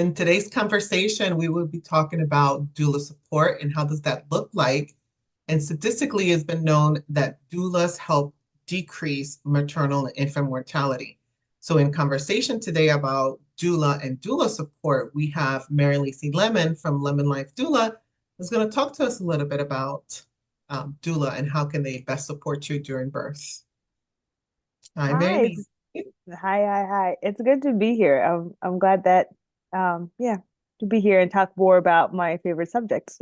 In today's conversation, we will be talking about doula support and how does that look like. And statistically, it's been known that doulas help decrease maternal and infant mortality. So in conversation today about doula and doula support, we have Mary Lacey Lemon from Lemon Life Doula who's going to talk to us a little bit about doula and how can they best support you during birth. Hi, Hi, Mary. it's hi. It's good to be here. I'm glad that yeah, to be here and talk more about my favorite subjects.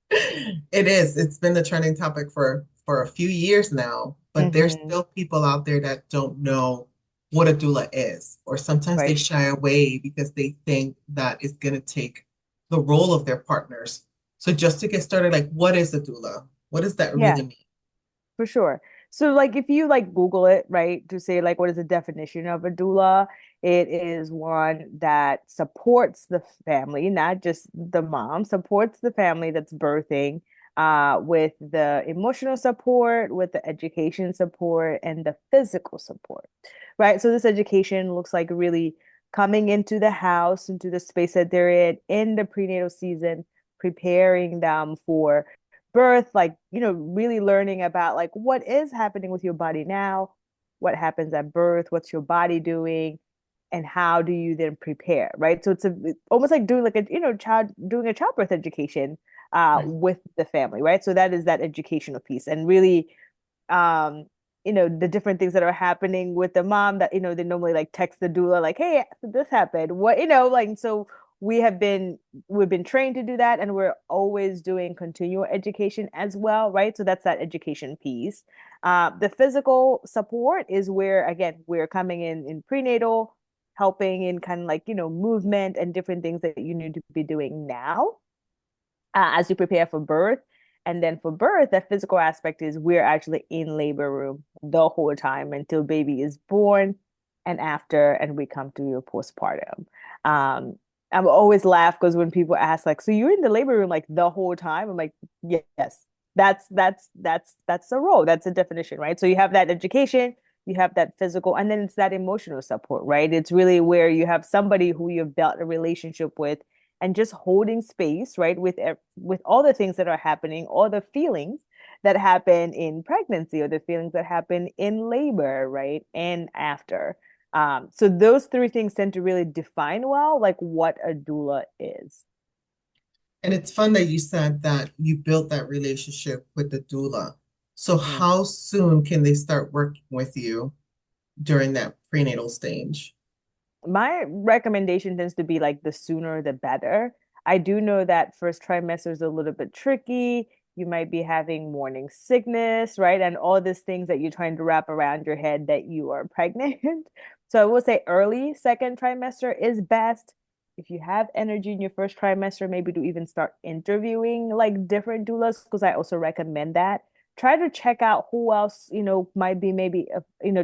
It is. It's been the trending topic for a few years now, but there's Hmm. still people out there that don't know what a doula is, or sometimes they Right. shy away because they think that it's going to take the role of their partners. So just to get started, like, what is a doula? What does that Yeah, really mean? for sure. So like if you like Google it, right, to say like what is the definition of a doula, it is one that supports the family, not just the mom, supports the family that's birthing, with the emotional support, with the education support, and the physical support, right? So this education looks like really coming into the house, into the space that they're in the prenatal season, preparing them for birth, like, really learning about like what is happening with your body now, what happens at birth, what's your body doing, and how do you then prepare, right? So it's almost like doing like a, child doing a childbirth education Right. with the family, right? So that is that educational piece and really um the different things that are happening with the mom that they normally like text the doula like, hey, this happened, what, like, so we have been we've been trained to do that, and we're always doing continual education as well, right? So that's that education piece. The physical support is where again we're coming in prenatal, helping in kind of like movement and different things that you need to be doing now as you prepare for birth. And then for birth, the physical aspect is we're actually in labor room the whole time until baby is born and after, and we come to your postpartum. Um, I'm always laugh because when people ask, like, so you're in the labor room like the whole time? I'm like, yes, that's the role. That's a definition, right? So you have that education, you have that physical, and then it's that emotional support, right? It's really where you have somebody who you've built a relationship with and just holding space, right, with all the things that are happening, all the feelings that happen in pregnancy or the feelings that happen in labor, right, and after. So those three things tend to really define well, like what a doula is. And it's fun that you said that you built that relationship with the doula. So Mhm. how soon can they start working with you during that prenatal stage? My recommendation tends to be like the sooner the better. I do know that first trimester is a little bit tricky. You might be having morning sickness, right? And all these things that you're trying to wrap around your head that you are pregnant. So I will say early second trimester is best. If you have energy in your first trimester, maybe to even start interviewing like different doulas, because I also recommend that. Try to check out who else, might be maybe,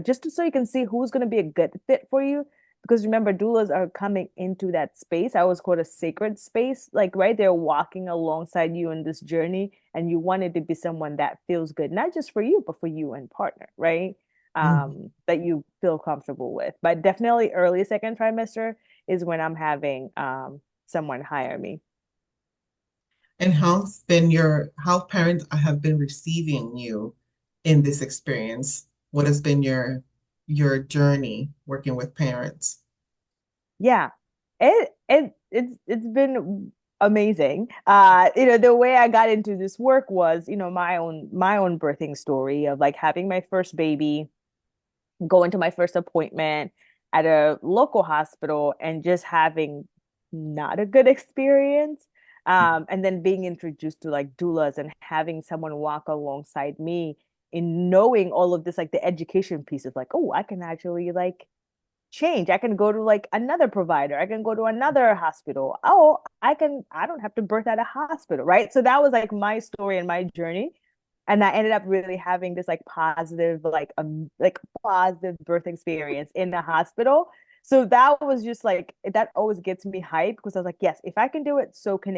just so you can see who's going to be a good fit for you, because remember doulas are coming into that space. I always call it a sacred space, like, right, they're walking alongside you in this journey, and you want it to be someone that feels good, not just for you but for you and partner, right? Mhm. That you feel comfortable with. But definitely early second trimester is when I'm having someone hire me. And how parents have been receiving you in this experience? What has been your journey working with parents? Yeah, it's been amazing. The way I got into this work was, my own birthing story of like having my first baby, going to my first appointment at a local hospital and just having not a good experience. And then being introduced to like doulas and having someone walk alongside me in knowing all of this, like the education piece of like, oh, I can actually like change. I can go to like another provider. I can go to another hospital. Oh, I don't have to birth at a hospital, right? So that was like my story and my journey. And I ended up really having this like positive birth experience in the hospital. So that was just like that always gets me hyped because I was like, yes, if I can do it, so can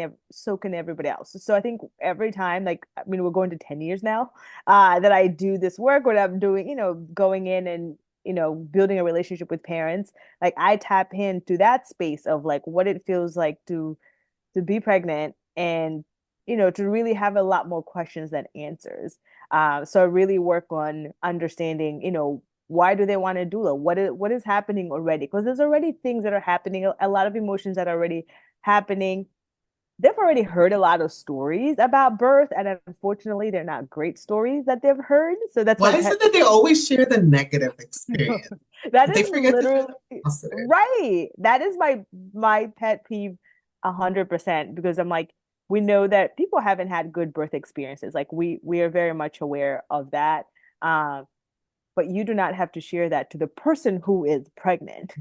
everybody else. So I think every time, like, I mean, we're going to 10 years now, that I do this work, what I'm doing, going in and building a relationship with parents, like I tap into that space of like what it feels like to be pregnant and to really have a lot more questions than answers. So I really work on understanding, why do they want a doula? What is happening already? Because there's already things that are happening, a lot of emotions that are already happening. They've already heard a lot of stories about birth, and unfortunately, they're not great stories that they've heard. So that's my Why is pet it that they always share the negative experience? that But they is forget to share literally the positive. right. That is my pet peeve 100% because I'm like, we know that people haven't had good birth experiences. Like we are very much aware of that. Um, but you do not have to share that to the person who is pregnant.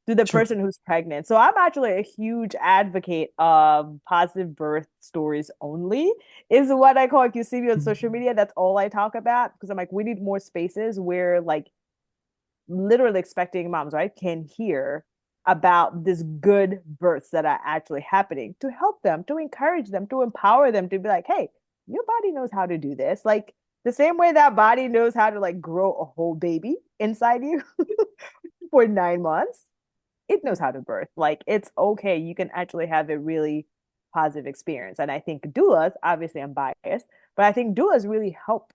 To the True. person who's pregnant. So I'm actually a huge advocate of positive birth stories only, is what I call. If you see me on social Mhm. media, that's all I talk about because I'm like, we need more spaces where like literally expecting moms, right, can hear about this good births that are actually happening to help them, to encourage them, to empower them to be like, hey, your body knows how to do this. Like the same way that body knows how to like grow a whole baby inside you for 9 months, it knows how to birth. Like it's okay. You can actually have a really positive experience. And I think doulas, obviously I'm biased, but I think doulas really help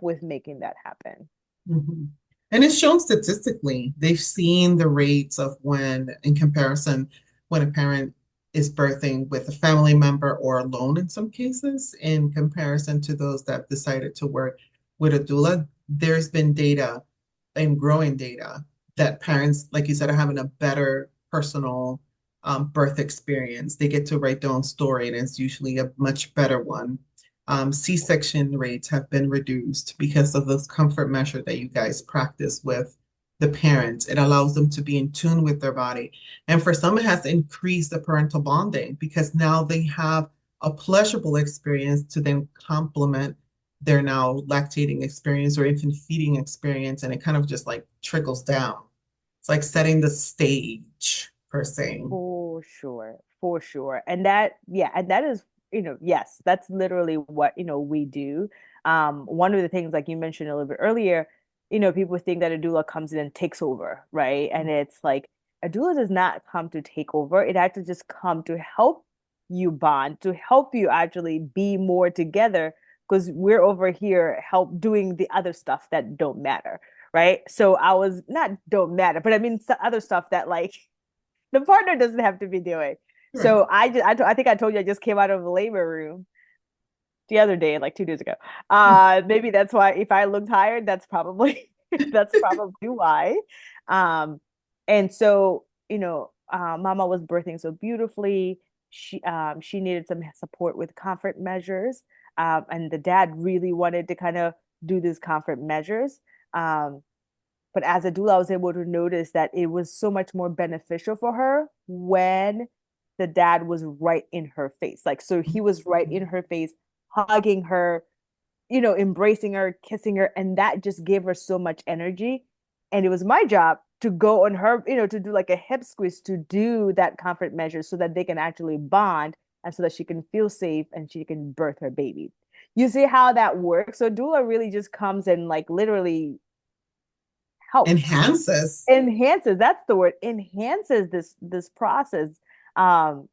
with making that happen. Mhm. And it's shown statistically, they've seen the rates of when, in comparison, when a parent is birthing with a family member or alone in some cases, in comparison to those that decided to work with a doula, there's been data and growing data that parents, like you said, are having a better personal birth experience. They get to write their own story, and it's usually a much better one. C-section rates have been reduced because of this comfort measure that you guys practice with the parents. It allows them to be in tune with their body. And for some, it has increased the parental bonding because now they have a pleasurable experience to then complement their now lactating experience or infant feeding experience. And it kind of just like trickles down. It's like setting the stage per se. For sure, for sure. And that, yeah, and that is, yes, that's literally what, we do. One of the things, like you mentioned a little bit earlier, people think that a doula comes in and takes over, right? And it's like a doula does not come to take over. It actually just come to help you bond, to help you actually be more together, because we're over here help doing the other stuff that don't matter, right? So I was not don't matter, but I mean other stuff that like the partner doesn't have to be doing. Right. So I think I told you I just came out of the labor room the other day, like 2 days ago. Maybe that's why if I look tired, that's probably that's probably why. Um, and so Mama was birthing so beautifully. She needed some support with comfort measures, and the dad really wanted to kind of do these comfort measures. Um, but as a doula, I was able to notice that it was so much more beneficial for her when the dad was right in her face. Like, so he was right in her face, hugging her, embracing her, kissing her. And that just gave her so much energy. And it was my job to go on her, to do like a hip squeeze to do that comfort measure so that they can actually bond and so that she can feel safe and she can birth her baby. You see how that works? So doula really just comes and like literally helps, Enhances. enhances, that's the word, enhances this process. um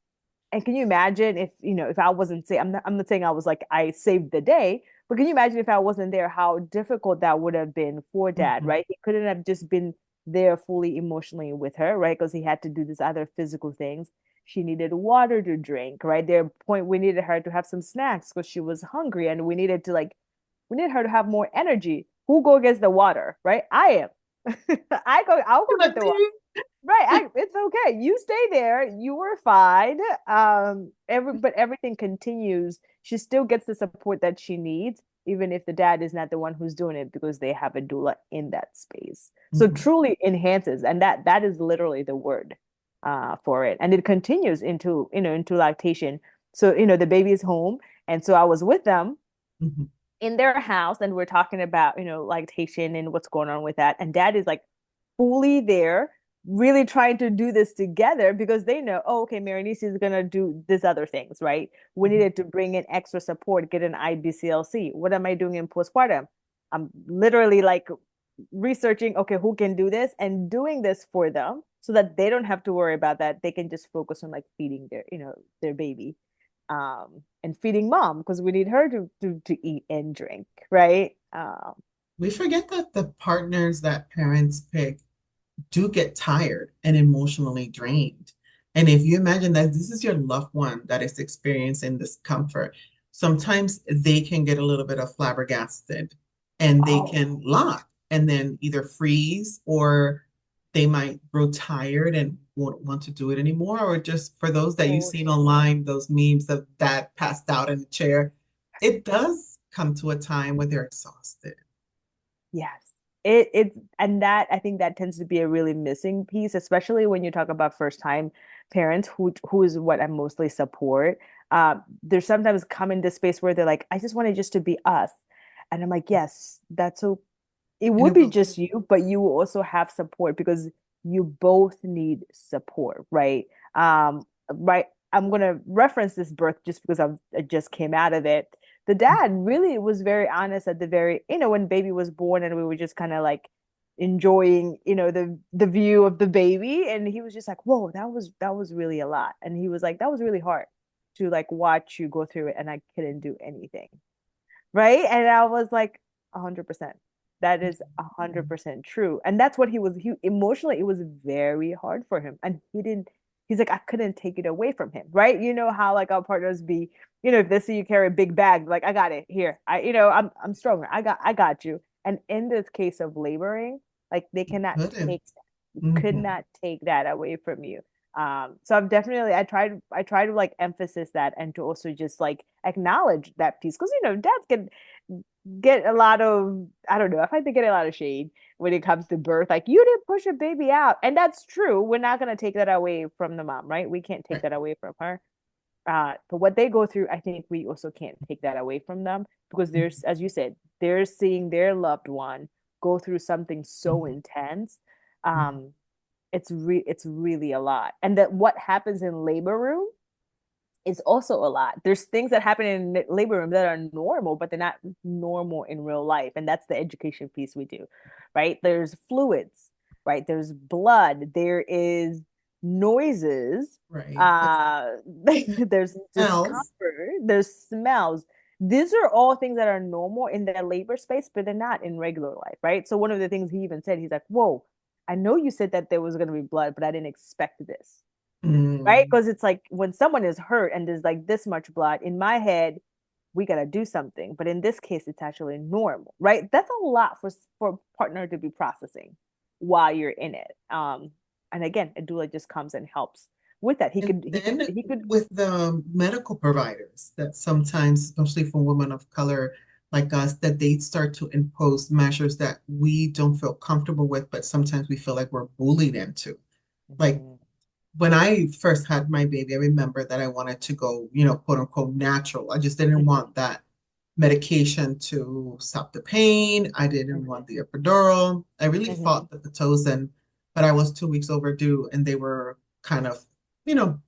and can you imagine if if I wasn't say I'm not saying I was like I saved the day, but can you imagine if I wasn't there, how difficult that would have been for dad, Mhm. right? He couldn't have just been there fully emotionally with her, right? Because he had to do these other physical things. She needed water to drink, right? There point we needed her to have some snacks because she was hungry, and we need her to have more energy. Who go gets the water, right? I am. I'll go get the water. Right. It's okay. You stay there. You were fine. But everything continues. She still gets the support that she needs, even if the dad is not the one who's doing it because they have a doula in that space. So Mhm. truly enhances, and that is literally the word for it. And it continues into lactation. So, the baby is home. And so I was with them Mhm. in their house and we're talking about, lactation and what's going on with that. And dad is like fully there, really trying to do this together because they know, oh, okay, Mary Nissi is gonna do these other things, right? We Mhm. needed to bring in extra support, get an IBCLC. What am I doing in postpartum? I'm literally like researching, okay, who can do this and doing this for them so that they don't have to worry about that. They can just focus on like feeding their, their baby, and feeding mom because we need her to eat and drink, right? We forget that the partners that parents pick do get tired and emotionally drained. And if you imagine that this is your loved one that is experiencing discomfort, sometimes they can get a little bit of flabbergasted and they Oh, can lock and then either freeze or they might grow tired and won't want to do it anymore. Or just for those that you've for seen sure. online, those memes of dad passed out in the chair, it does come to a time where they're exhausted. Yes. It's and that I think that tends to be a really missing piece, especially when you talk about first time parents who is what I mostly support. There's sometimes come into space where they're like, I just want it just to be us. And I'm like, yes, that's so it And would it be will. just you, but you will also have support because you both need support, right? Right. I'm gonna reference this birth just because I just came out of it. The dad really was very honest at the very, when baby was born and we were just kind of like enjoying, the view of the baby. And he was just like, whoa, that was really a lot. And he was like, that was really hard to like watch you go through it and I couldn't do anything. Right. And I was like, 100%. That is 100% true. And that's what he emotionally, it was very hard for him. And he's like, I couldn't take it away from him. Right. You know how like our partners be, if they see you carry a big bag, like, I got it here. I'm stronger. I got you. And in this case of laboring, like they cannot Couldn't. take that, could Mhm. not take that away from you. So I've definitely I try to like emphasis that and to also just like acknowledge that piece because dads can get a lot of I don't know, I find they get a lot of shade when it comes to birth. Like you didn't push a baby out. And that's true. We're not gonna take that away from the mom, right? We can't take Right. that away from her. But what they go through, I think we also can't take that away from them because there's, as you said, they're seeing their loved one go through something so Mhm. intense. Mhm. Um, it's really a lot. And that what happens in labor room is also a lot. There's things that happen in labor room that are normal, but they're not normal in real life. And that's the education piece we do, right? There's fluids, right? There's blood, there is noises, Right. uh, there's discomfort, Else. there's smells. These are all things that are normal in the labor space, but they're not in regular life, right? So one of the things he even said, he's like, whoa, I know you said that there was going to be blood, but I didn't expect this, right? Mm. Because it's like when someone is hurt and there's like this much blood, in my head, we gotta do something. But in this case, it's actually normal, right? That's a lot for a partner to be processing while you're in it. And again, a doula just comes and helps with that. He And could he could then he could with the medical providers that sometimes, especially for women of color like us, that they start to impose measures that we don't feel comfortable with, but sometimes we feel like we're bullied into. Like Mhm. when I first had my baby, I remember that I wanted to go, quote unquote, natural. I just didn't Mhm. want that medication to stop the pain. I didn't Mhm. want the epidural. I really Mhm. fought the Pitocin, but I was 2 weeks overdue and they were kind of,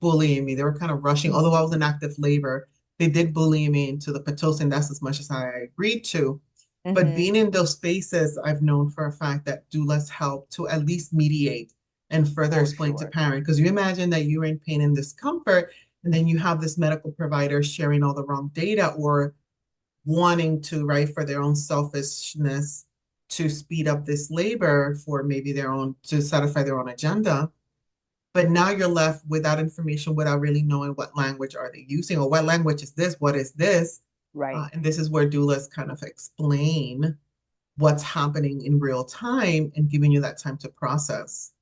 bullying me. They were kind of rushing. Although I was Mhm. in active labor, they did bully me into the Pitocin. That's as much as I agreed to. But Mhm. being in those spaces, I've known for a fact that doulas help to at least mediate and further For explain to sure. parent. Because you imagine that you're in pain and discomfort, and then you have this medical provider sharing all the wrong data or wanting to, right, for their own selfishness to speed up this labor for maybe their own, to satisfy their own agenda. But now you're left without information, without really knowing what language are they using or what language is this, what is this? Right. And this is where doulas kind of explain what's happening in real time and giving you that time to process.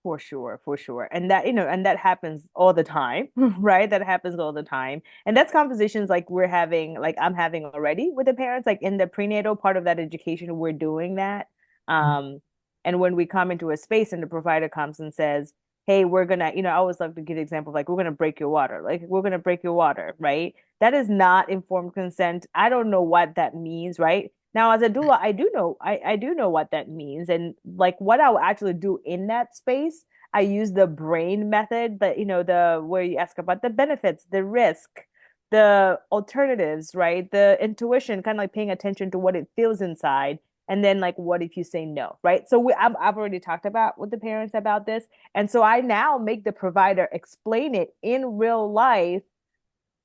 For sure, for sure. And that happens all the time, right? That happens all the time. And that's conversations like we're having, like I'm having already with the parents, like in the prenatal part of that education, we're doing that. Um, and when we come into a space and the provider comes and says, hey, we're gonna, I always love to give the example of like, we're gonna break your water, like we're gonna break your water, right? That is not informed consent. I don't know what that means, right? Now, as a Right. doula, I do know what that means. And like what I will actually do in that space, I use the brain method, but the where you ask about the benefits, the risk, the alternatives, right? The intuition, kind of like paying attention to what it feels inside. And then like, what if you say no, right? So I've already talked about with the parents about this. And so I now make the provider explain it in real life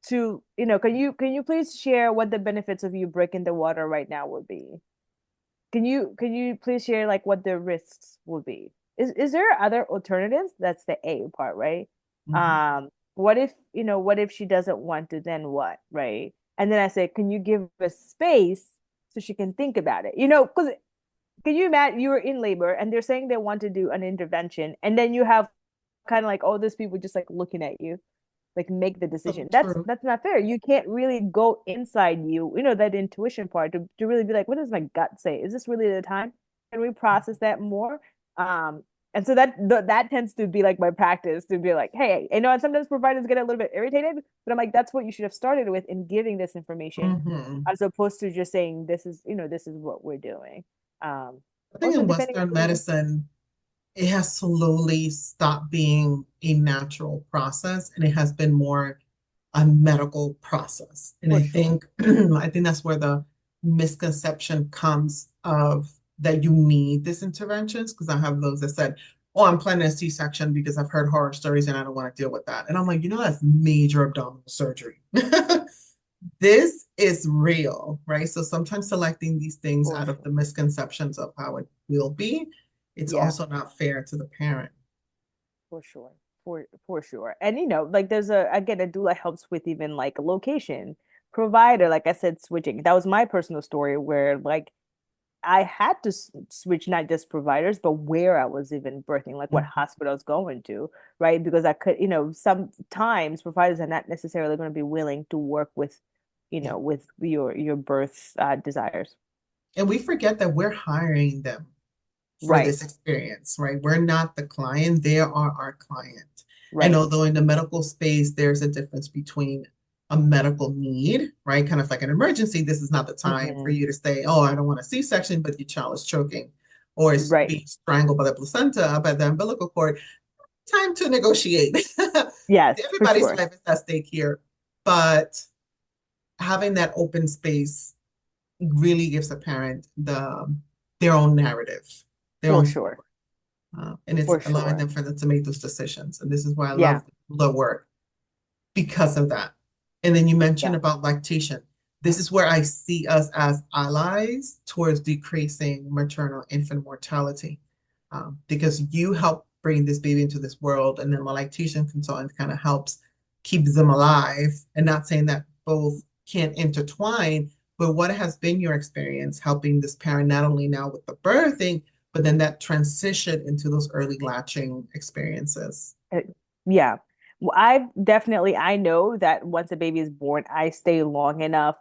to, can you please share what the benefits of you breaking the water right now would be? Can you please share like what the risks would be? Is there other alternatives? That's the A part, right? Mhm. What if she doesn't want to, then what, right? And then I say, can you give her space so she can think about it? Because can you imagine you were in labor and they're saying they want to do an intervention, and then you have kind of like all those people just like looking at you like make the So decision. That's true. that's not fair. You can't really go inside you, that intuition part to really be like, what does my gut say? Is this really the time? Can we process that more? Um, and so that tends to be like my practice to be like, hey, and sometimes providers get a little bit irritated, but I'm like, that's what you should have started with in giving this information, Mhm. as opposed to just saying this is what we're doing. Um, I think Also in depending Western on medicine, it has slowly stopped being a natural process and it has been more a medical process. And for I sure. think I think that's where the misconception comes of that you need these interventions because I have those that said, "Oh, I'm planning a C-section because I've heard horror stories and I don't want to deal with that." And I'm like, that's major abdominal surgery. This is real, right? So sometimes selecting these things For out of sure. the misconceptions of how it will be, it's Yeah. also not fair to the parent. For sure. For sure. And like there's a doula helps with even like location, provider, like I said, switching. That was my personal story where like I had to switch not just providers, but where I was even birthing, like what Mhm. hospital I was going to, right? Because I could, sometimes providers are not necessarily going to be willing to work with, Yeah. with your birth desires. And we forget that we're hiring them for Right. this experience, right? We're not the client, they are our client. And Right. although in the medical space, there's a difference between a medical need, right? Kind of like an emergency. This is not the time for Hmm. you to say, oh, I don't want a C-section, but your child is choking or is Right. being strangled by the placenta, by the umbilical cord. Time to negotiate. Yes, for Everybody's sure. life is at stake here, but having that open space really gives a parent their own narrative, their For own sure. story, and it's For allowing sure. them for them to make those decisions. And this is why I Yeah. love the work because of that. And then you mentioned Yeah. about lactation. This is where I see us as allies towards decreasing maternal infant mortality, because you help bring this baby into this world, and then the lactation consultant kind of helps keep them alive. And not saying that both can't intertwine, but what has been your experience helping this parent not only now with the birthing, but then that transition into those early latching experiences? Uh, Yeah. Well, I know that once a baby is born, I stay long enough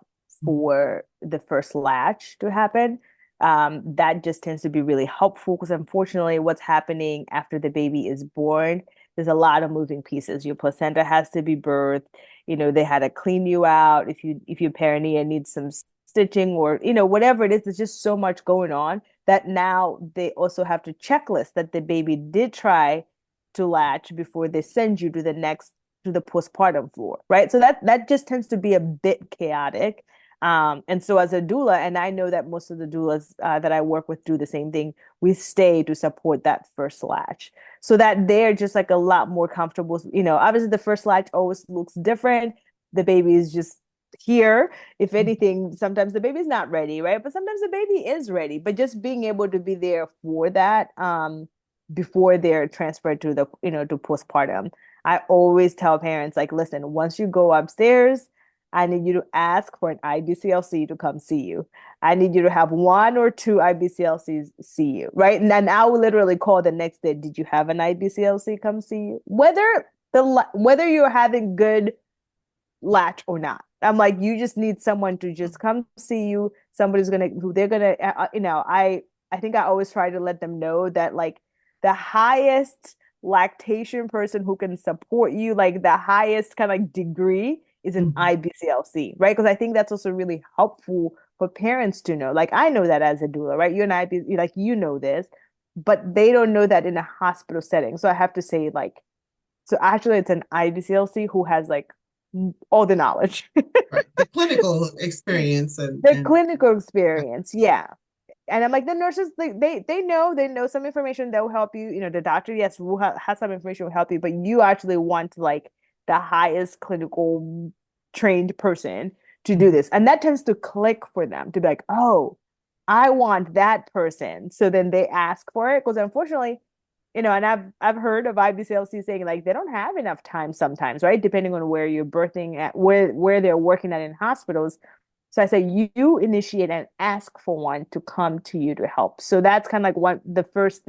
for the first latch to happen. That just tends to be really helpful because unfortunately, what's happening after the baby is born, there's a lot of moving pieces. Your placenta has to be birthed. They had to clean you out. If your perineum needs some stitching or whatever it is, there's just so much going on that now they also have to checklist that the baby did try to latch before they send you to the postpartum floor, right? So that just tends to be a bit chaotic. And so as a doula, and I know that most of the doulas that I work with do the same thing, we stay to support that first latch so that they're just like a lot more comfortable. Obviously the first latch always looks different. The baby is just here. If anything, sometimes the baby's not ready, right? But sometimes the baby is ready. But just being able to be there for that, before they're transferred to to postpartum. I always tell parents like, listen, once you go upstairs, I need you to ask for an IBCLC to come see you. I need you to have one or two IBCLCs see you, right? And then I will literally call the next day. Did you have an IBCLC come see you? Whether you're having good latch or not. I'm like, you just need someone to just come see you. Somebody's gonna who they're gonna I think I always try to let them know that like the highest lactation person who can support you, like the highest kind of like degree is an Mhm. IBCLC, right? Because I think that's also really helpful for parents to know. Like I know that as a doula, right? You're an IB, like this, but they don't know that in a hospital setting. So I have to say like so actually, it's an IBCLC who has like all the knowledge. Right. The clinical experience and The clinical experience, yeah. And I'm like, the nurses, they know some information that will help you. The doctor, yes, will have some information will help you, but you actually want like the highest clinical trained person to do Mhm. this. And that tends to click for them to be like, oh, I want that person. So then they ask for it. Because unfortunately, and I've heard of IBCLC saying like they don't have enough time sometimes, right? Depending on where you're birthing at, where they're working at in hospitals. So I say you initiate and ask for one to come to you to help. So that's kind of like the first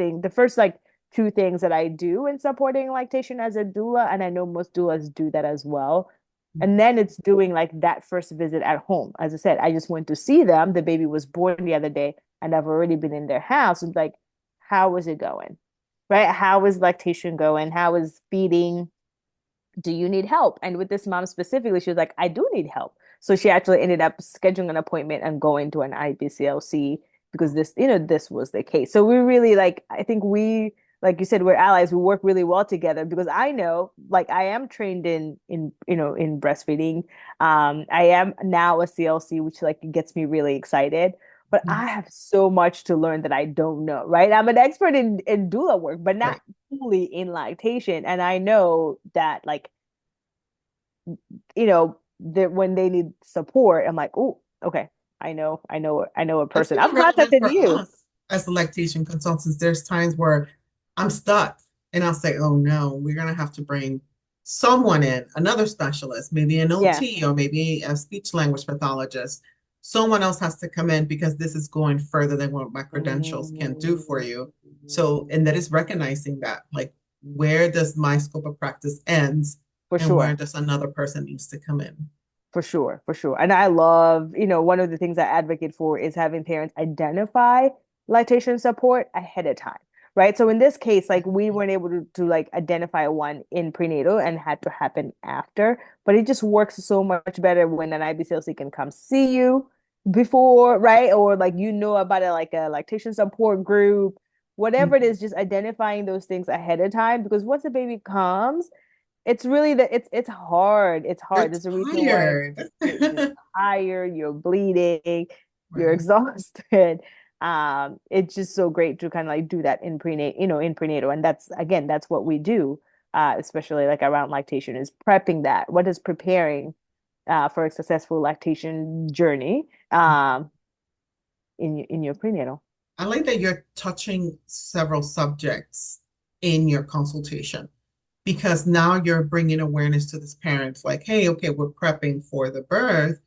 like two things that I do in supporting lactation as a doula, and I know most doulas do that as well. And then it's doing like that first visit at home. As I said, I just went to see them. The baby was born the other day, and I've already been in their house. It's like, how is it going? Right? How is lactation going? How is feeding? Do you need help? And with this mom specifically, she was like, I do need help. So she actually ended up scheduling an appointment and going to an IBCLC because this was the case. So we really I think like you said, we're allies. We work really well together because I know, like I am trained in breastfeeding. I am now a CLC, which like gets me really excited. But I have so much to learn that I don't know, right? I'm an expert in doula work, but not Right. fully in lactation. And I know that that when they need support, I'm like, oh, okay, I know a That's person. I've even relevant contacted for you. us as the lactation consultants. There's times where I'm stuck and I'll say, oh no, we're going to have to bring someone in, another specialist, maybe an Yeah. OT or maybe a speech language pathologist. Someone else has to come in because this is going further than what my credentials can do for you. So, and that is recognizing that, like, where does my scope of practice ends For and where sure. does another person needs to come in? For sure, for sure. And I love, one of the things I advocate for is having parents identify lactation support ahead of time, right? So in this case, like we weren't able to like identify one in prenatal and had to happen after, but it just works so much better when an IBCLC can come see you before, right? Or like about it like a lactation support group, whatever it Mhm. is, just identifying those things ahead of time because once the baby comes, it's really it's hard. It's You're hard. There's a reason why tired. you're tired, you're bleeding, you're Right. exhausted. It's just so great to kind of like do that in prenatal. And that's what we do, especially like around lactation is prepping that. What is preparing for a successful lactation journey in your prenatal. I like that you're touching several subjects in your consultation because now you're bringing awareness to this parents like, hey, okay, we're prepping for the birth,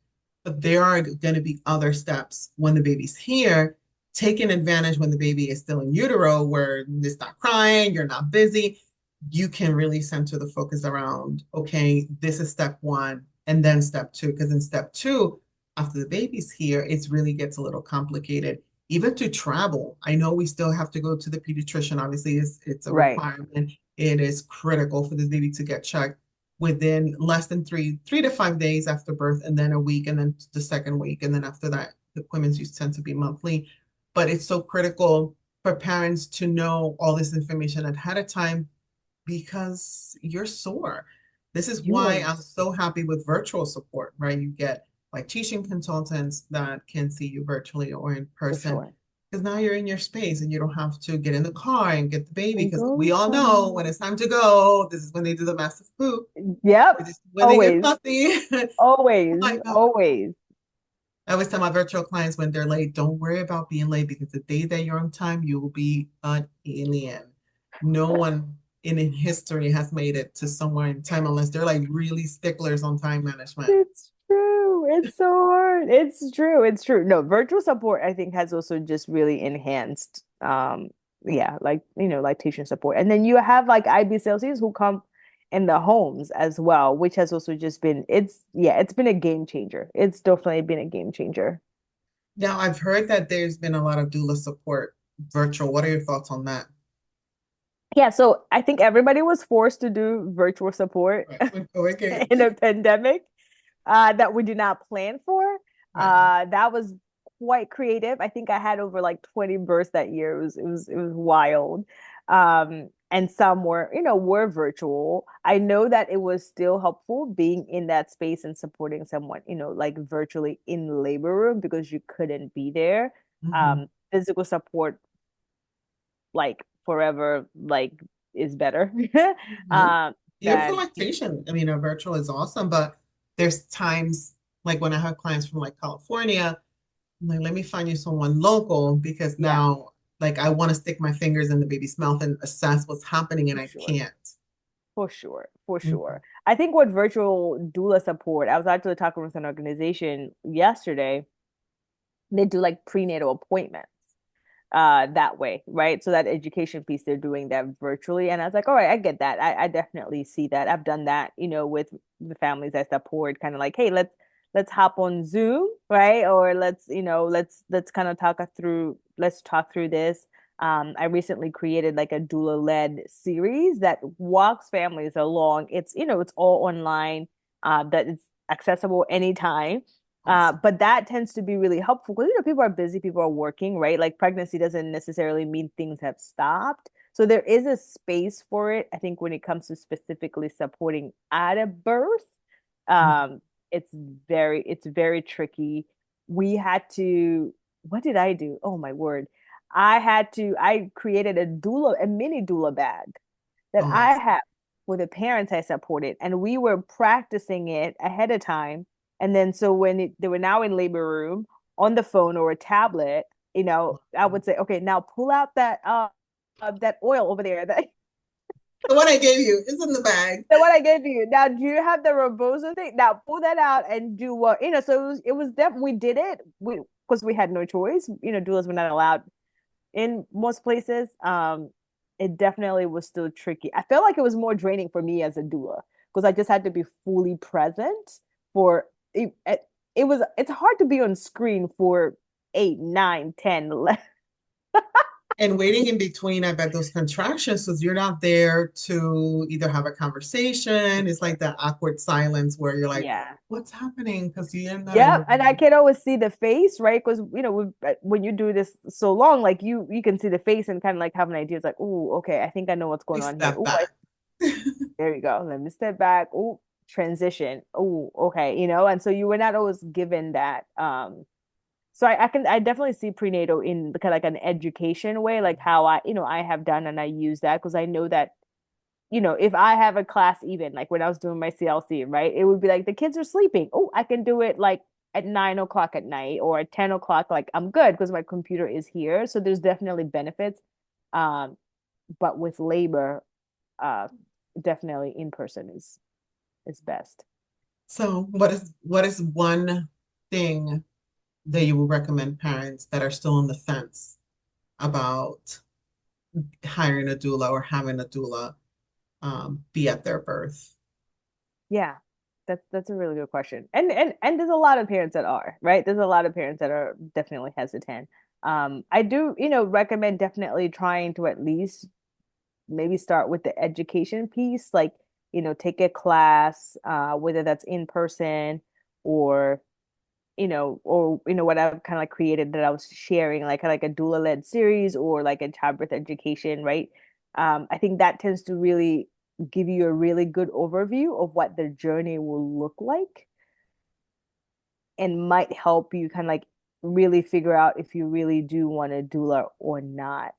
but there are going to be other steps when the baby's here, taking advantage when the baby is still in utero, where it's not crying, you're not busy. You can really center the focus around, okay, this is step one, and then step two. Because in step two, after the baby's here, it really gets a little complicated. Even to travel, I know we still have to go to the pediatrician. Obviously, it's a Right. requirement. It is critical for this baby to get checked within less than 3 to 5 days after birth, and then a week, and then the second week, and then after that, the appointments used tend to be monthly. But it's so critical for parents to know all this information ahead of time because you're sore. This is why I'm Yours, so happy with virtual support, right? You get like teaching consultants that can see you virtually or in for person sure. because now you're in your space and you don't have to get in the car and get the baby And because go we all know when somewhere. it's time to go, this is when they do the massive poop. Yep. This is when they get Always. fussy. Oh Always. my God. Always. I always tell my virtual clients when they're late, don't worry about being late because the day that you're on time, you will be an alien. No one in history has made it to somewhere in time unless they're like really sticklers on time management. It's true. It's so hard. It's true. It's true. No, virtual support I think has also just really enhanced yeah, like lactation support. And then you have like IBCLCs who come in the homes as well, which has also just been it's been a game changer. It's definitely been a game changer. Now, I've heard that there's been a lot of doula support virtual. What are your thoughts on that? Yeah, so I think everybody was forced to do virtual support Right. When COVID came. in a pandemic that we did not plan for. Right. That was quite creative. I think I had over like 20 births that year. It was wild. And some were virtual. I know that it was still helpful being in that space and supporting someone, like virtually in labor room because you couldn't be there. Mhm. physical support like forever like is better. Mhm. Even for Than lactation, I mean, a virtual is awesome, but there's times like when I have clients from like California, I'm like, let me find you someone local because yeah, now, like, I want to stick my fingers in the baby's mouth and assess what's happening, and for I sure. can't. For sure, for Mhm. sure. I think what virtual doula support, I was actually talking with an organization yesterday. They do like prenatal appointments that way, right? So that education piece, they're doing that virtually. And I was like, all right, I get that. I definitely see that. I've done that, with the families I support, kind of like, hey, let's hop on Zoom, right? Or let's kind of let's talk through this. I recently created like a doula-led series that walks families along. It's all online, that it's accessible anytime. Awesome. But that tends to be really helpful because people are busy, people are working, right? Like pregnancy doesn't necessarily mean things have stopped. So there is a space for it. I think when it comes to specifically supporting at a birth, Mhm. um, it's very tricky. We had to, what did I do? Oh my word. I created a mini doula bag that Oh, I awesome. have for the parents I supported, and we were practicing it ahead of time. And then so they were now in labor room on the phone or a tablet, I would say, okay, now pull out that oil over there, that The one I gave you is in the bag. the one I gave you. Now, do you have the Robozo thing? Now pull that out and do what So it was definitely we did it. Because we had no choice. Doulas were not allowed in most places. It definitely was still tricky. I felt like it was more draining for me as a doula because I just had to be fully present for it. It's hard to be on screen for 8, 9, 10, 11. And waiting in between, I bet those contractions, because you're not there to either have a conversation. It's like that awkward silence where you're like, Yeah. what's happening? Because you're not in the Yep, and I room. can always see the face, right? Because when you do this so long, like you can see the face and kind of like have an idea. It's like, oh, okay, I think I know what's going Take on here. step Oh, back. there you go. Let me step back. Oh, transition. Oh, okay. And so you were not always given that. So I definitely see prenatal in the kind of like an education way, like how I have done and I use that because I know that, if I have a class, even like when I was doing my CLC, right, it would be like the kids are sleeping. Oh, I can do it like at 9 o'clock at night or at 10 o'clock. Like I'm good because my computer is here. So there's definitely benefits. Um, but with labor, uh, definitely in person is best. So, what is one thing that you would recommend parents that are still on the fence about hiring a doula or having a doula be at their birth? Yeah, that's a really good question. And there's a lot of parents that are, right? There's a lot of parents that are definitely hesitant. I do, recommend definitely trying to at least maybe start with the education piece, like, take a class, whether that's in person or what I've kind of like created that I was sharing, like a doula-led series or like a childbirth education, right? I think that tends to really give you a really good overview of what the journey will look like and might help you kind of like really figure out if you really do want a doula or not.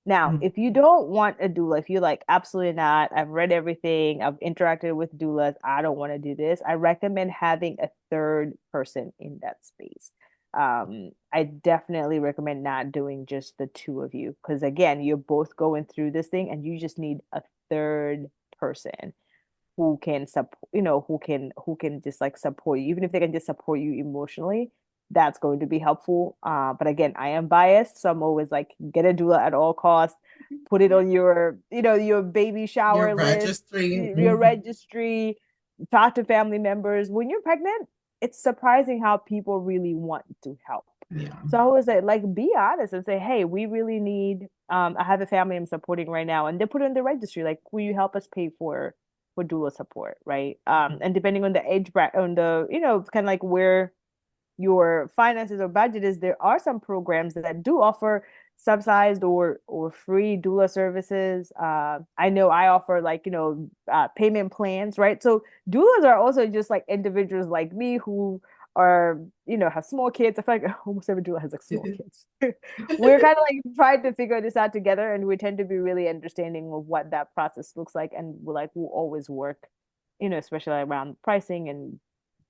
Now, Mm. if you don't want a doula, if you're like, absolutely not, I've read everything, I've interacted with doulas, I don't want to do this, I recommend having a third person in that space. I definitely recommend not doing just the two of you because, again, you're both going through this thing and you just need a third person who can support, who can just like support you, even if they can just support you emotionally. That's going to be helpful. But again, I am biased, so I'm always like, get a doula at all costs. Put it on your baby Your shower list, registry. your Mhm. registry. Talk to family members. When you're pregnant, it's surprising how people really want to help. Yeah. So I always say, like, be honest and say, hey, we really need. I have a family I'm supporting right now, and they put it in the registry. Like, will you help us pay for doula support, right? And depending on the age bracket, on the kind of like where your finances or budget is, there are some programs that do offer subsidized or free doula services. I know I offer like payment plans, right? So doulas are also just like individuals like me who are, have small kids. I feel like almost every doula has like small kids. We're kind of like trying to figure this out together, and we tend to be really understanding of what that process looks like, and we'll always work, especially around pricing and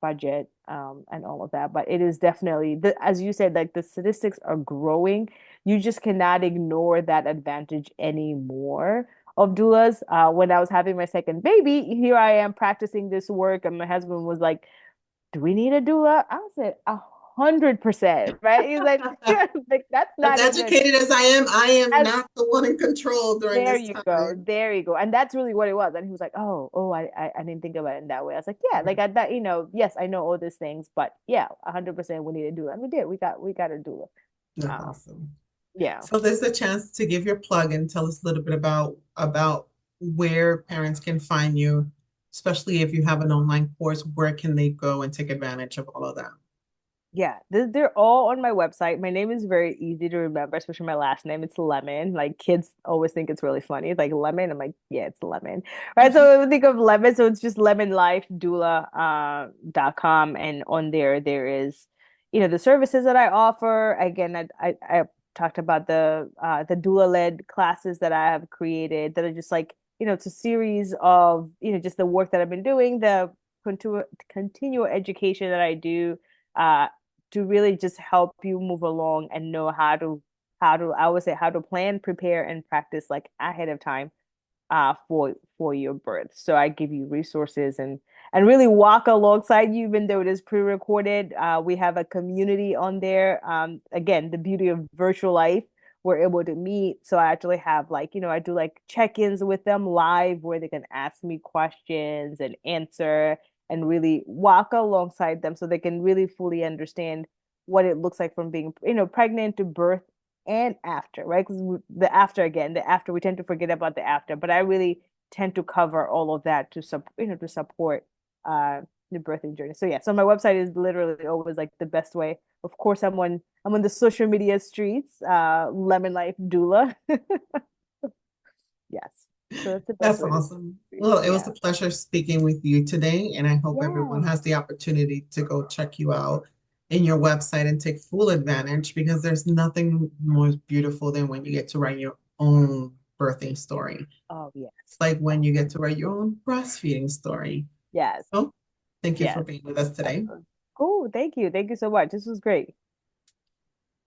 budget, and all of that. But it is definitely as you said, like the statistics are growing. You just cannot ignore that advantage anymore of doulas. When I was having my second baby, here I am practicing this work, and my husband was like, "Do we need a doula?" I said, 100%, right? He's like, like that's As not even. educated as I am not the one in control during There this you go. time. There you go. And that's really what it was. And he was like, oh, I didn't think about it in that way. I was like, yeah, like at that, yes, I know all these things, but yeah, 100% we need to do it. And we did. We got to do it. That's awesome. Yeah. So there's a chance to give your plug and tell us a little bit about where parents can find you, especially if you have an online course, where can they go and take advantage of all of that? Yeah, they're all on my website. My name is very easy to remember, especially my last name. It's Lemon. Like kids always think it's really funny. It's like Lemon. I'm like, yeah, it's Lemon. Right. So when we think of Lemon. So it's just lemonlifedoula.com. And on there is, the services that I offer. Again, I talked about the doula-led classes that I have created that are just like, it's a series of, just the work that I've been doing, the continual education that I do. Uh, to really just help you move along and know how to I would say how to plan, prepare, and practice like ahead of time for your birth. So I give you resources and really walk alongside you, even though it is pre-recorded. We have a community on there. Again, the beauty of virtual life, we're able to meet. So I actually have like, I do like check-ins with them live where they can ask me questions and answer and really walk alongside them so they can really fully understand what it looks like from being, pregnant to birth and after, right? Because the after, we tend to forget about the after, but I really tend to cover all of that to support uh the birthing journey. So yeah, so my website is literally always like the best way. Of course, I'm on the social media streets, Lemon Life Doula. Yes. So that's the best That's way to awesome. Well, it was yeah. a pleasure speaking with you today, and I hope everyone Yeah. has the opportunity to go check you out in your website and take full advantage because there's nothing more beautiful than when you get to write your own birthing story. Oh yes. It's like when Oh you get to write your own breastfeeding story. yes. So, thank you for Yes. being with us today. Cool. Thank you. Thank you so much. This was great.